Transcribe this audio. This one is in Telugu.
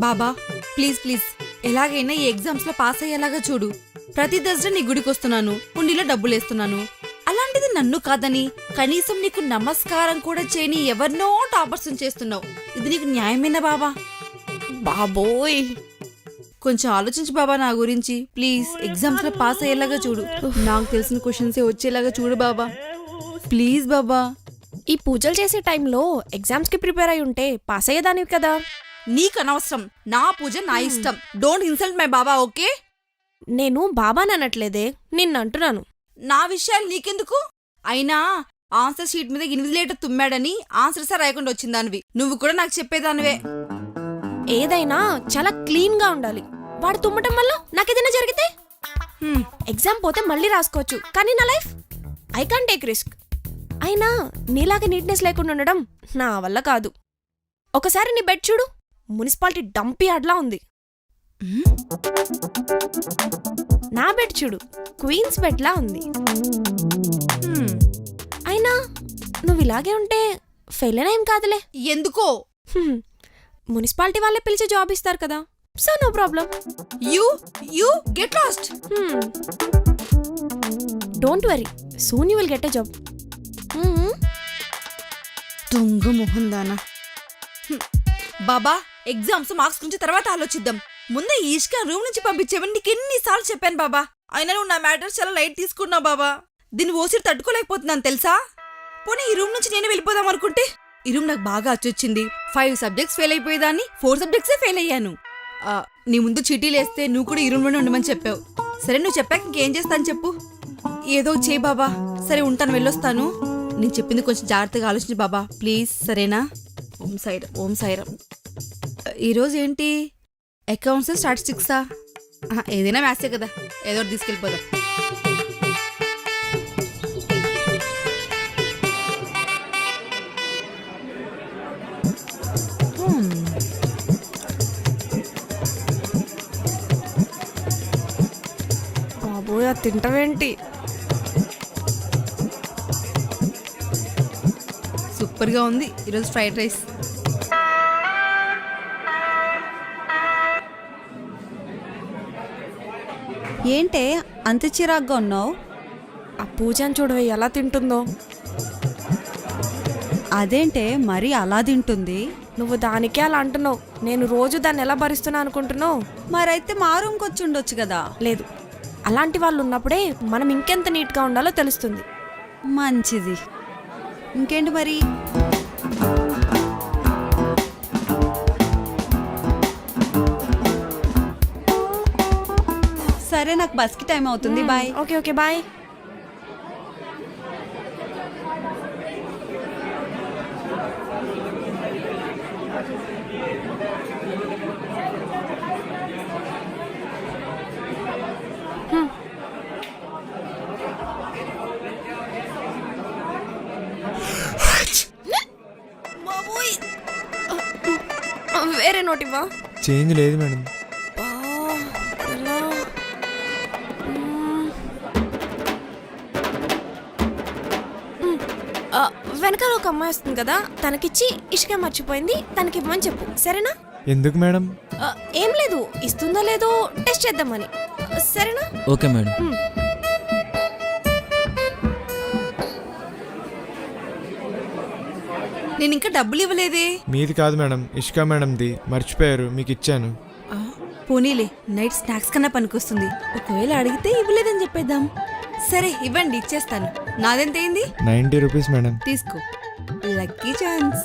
బాబా ప్లీజ్ ప్లీజ్ ఎలాగైనా ఈ ఎగ్జామ్స్ లో పాస్ అయ్యేలాగా చూడు. ప్రతి థర్స్డే నీ గుడికి వస్తున్నాను, హుండీలో డబ్బులేస్తున్నాను. అలాంటిది నన్ను కాదని కనీసం నీకు నమస్కారం కూడా చేయని ఎవరినో టాపర్స్ చేస్తున్నావు. ఇది నీకు న్యాయమేనా బాబా? బాబోయ్, కొంచెం ఆలోచించు బాబా నా గురించి. ప్లీజ్ ఎగ్జామ్స్ లో పాస్ అయ్యేలాగా చూడు. నాకు తెలిసిన క్వశ్చన్సే వచ్చేలాగా చూడు బాబా. ప్లీజ్ బాబా. ఈ పూజలు చేసే టైంలో ఎగ్జామ్స్ కి ప్రిపేర్ అయి ఉంటే పాస్ అయ్యేదానివి కదా. నీకు అనవసరం. నా పూజ నా ఇష్టం. Don't insult my Baba, okay? నేను బాబాని అనట్లేదే, నిన్నంటున్నాను. నా విషయాలు నీకెందుకు? అయినా ఆన్సర్ షీట్ మీద ఇన్విజిలేటర్ తుమ్మాడని ఆన్సర్సే రాయకుండా వచ్చిందానివి. నువ్వు కూడా నాకు చెప్పేదానివే. ఏదైనా చాలా క్లీన్ గా ఉండాలి. వాడు తుమ్మటం వల్ల నాకేదైనా జరిగితే ఎగ్జామ్ పోతే మళ్ళీ రాసుకోవచ్చు, కానీ నా life I can't take risk. అయినా నీలాగా నీట్నెస్ లేకుండా ఉండడం నా వల్ల కాదు. ఒకసారి నీ బెడ్ చూడు, మున్సిపాలిటీ డంప్ యార్డ్లా ఉంది. నా బెడ్ చూడు, క్వీన్స్ బెడ్ లా ఉంది. అయినా నువ్వు ఇలాగే ఉంటే ఫెయిల్ అయినా ఏం కాదులే. ఎందుకో? మున్సిపాలిటీ వాళ్ళే పిలిచి జాబ్ ఇస్తారు కదా, so no problem. You get lost. Don't worry, soon you will get a job. దొంగ మొహం దానా. బాబా ఎగ్జామ్స్ మార్క్స్ గురించి తర్వాత ఆలోచిద్దాం. ముందే ఈష్కా రూమ్ నుంచి పంపించేవని నీకు ఎన్నిసార్లు చెప్పాను బాబా. అయినా నువ్వు నా మ్యాటర్ చాలా లైట్ తీసుకున్నావు బాబా. దీన్ని ఓసిరి తట్టుకోలేకపోతున్నాను తెలుసా. పోనీ ఈ రూమ్ నుంచి నేనే వెళ్ళిపోదాం అనుకుంటే ఈ రూమ్ నాకు బాగా అచ్చొచ్చింది. 5 సబ్జెక్ట్స్ ఫెయిల్ అయిపోయేదాన్ని, 4 సబ్జెక్ట్సే ఫెయిల్ అయ్యాను. నీ ముందు చీటీలేస్తే నువ్వు కూడా ఈ రూమ్లోనే ఉండమని చెప్పావు. సరే నువ్వు చెప్పాక ఇంకేం చేస్తాను చెప్పు. ఏదో చేయి బాబా. సరే ఉంటాను, వెళ్ళొస్తాను. నేను చెప్పింది కొంచెం జాగ్రత్తగా ఆలోచించు బాబా ప్లీజ్, సరేనా? ఓం సాయిరామ్. ఈరోజు ఏంటి? అకౌంట్స్, స్టాటిస్టిక్సా? ఏదైనా మ్యాథ్సే కదా, ఏదో ఒకటి తీసుకెళ్ళిపోదా. బాబోయ్, తింటవేంటి? సూపర్గా ఉంది ఈరోజు ఫ్రైడ్ రైస్. ఏంటే అంత చిరాగ్గా ఉన్నావు? ఆ పూజని చూడవే ఎలా తింటుందో. అదేంటే మరి అలా తింటుంది? నువ్వు దానికే అలా అంటున్నావు, నేను రోజు దాన్ని ఎలా భరిస్తున్నా అనుకుంటున్నావు? మరైతే మా రూమ్కి వచ్చి ఉండొచ్చు కదా. లేదు, అలాంటి వాళ్ళు ఉన్నప్పుడే మనం ఇంకెంత నీట్గా ఉండాలో తెలుస్తుంది. మంచిది. ఇంకేంటి మరి? సరే, నాకు బస్కి టైం అవుతుంది. బాయ్. Okay okay bye. వేరే నోటివా? చేంజ్ లేదు మేడం. వెనకాల ఒక అమ్మాయి వస్తుంది కదా, తనకిచ్చి ఇష్క మర్చిపోయింది, తనకి ఇవ్వమని చెప్పు, సరేనా? ఎందుకు మేడం? ఏం లేదు, ఇస్తుందో లేదో టెస్ట్ చేద్దామని, సరేనా? Okay madam. నేను ఇంకా డబ్బులు ఇవ్వలేదే. మీది కాదు మేడం, ఇష్కా మేడంది. మర్చిపోయారు, మీకు ఇచ్చాను. పోనీలే, నైట్ స్నాక్స్ కన్నా పనికొస్తుంది. ఒకవేళ అడిగితే ఇవ్వలేదని చెప్పేద్దాం. సరే ఇవ్వండి, ఇచ్చేస్తాను. నాదెంత అయింది? 90 రూపీస్ మేడం. తీసుకో. Lucky chance.